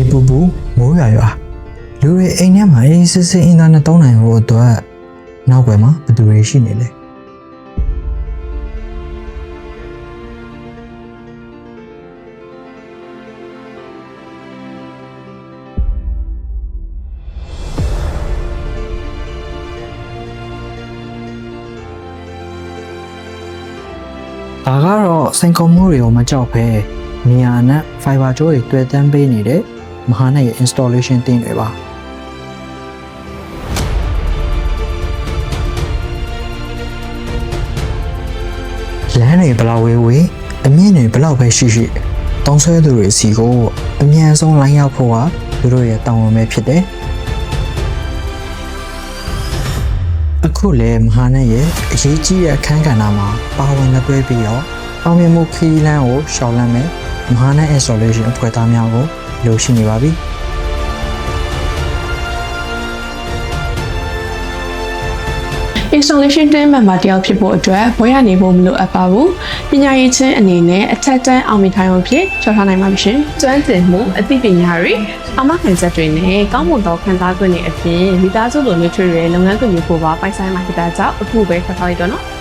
နေပူပူမိုးရွာလူတွေအိမ်ထဲမှာအေးစစ်စစ်အင်တာနက်သုံးနိုင်ဖို့အတွက်နောက်ွယ်မှာဘယ်သူတွေရှိနေလဲဒါကတော့စိန်ခေါ်မှုတွေကိုမကြောက်ဘဲနေရာနဲ့ Fiber ကြိုးတွေတွေ့တန်းပေးနေတဲ့မဟာနဲ့ရဲ့ installation တင်တွေပါလမ်းတွေဘလောက်ဝေးအမြင့်တွေဘလောက်ပဲရှိတောင်းဆွဲသူတွေစီကိုအမြန်ဆုံးလိုင်းရောက်ဖို့ကသူတို့ရဲ့တာဝန်ပဲဖြစ်တယ်အခုလေမဟာနဲ့ရဲ့အရေးကြီးတဲ့အခန်းကဏ္ဍမှာပါဝင်လက်တွဲပြီးတော့အောင်မြင်မှုခီးလန်းကိုရှောင်လန်းမယ်မဟာနဲ့ installation အဖွဲ့သားများကိုလိုရှိနေပါပြီinstallation team member တယောက်ဖြစ်ဖို့အတွက်ဘွဲရနေဖို့မလိုအပ်ပါဘူး။ပညာရေးချင်းအနေနဲ့အထက်တန်းအောင်မြင်ထိုင်အောင်ဖြစ်ကျော်ထားနိုင်ပါရှင်။ကျွမ်းကျင်မှုအသိပညာတွေအမခံချက်တွေနဲ့ကောင်းမွန်သောခံစား권တွေအပြင်မိသားစုလိုမျိုးတွေလုပ်ငန်းခွင်မျိုးပေါ်ပါပိုင်ဆိုင်မှာဖြစ်တာကြောင့်အခုပဲထွက်ထားလိုက်တော့နော်။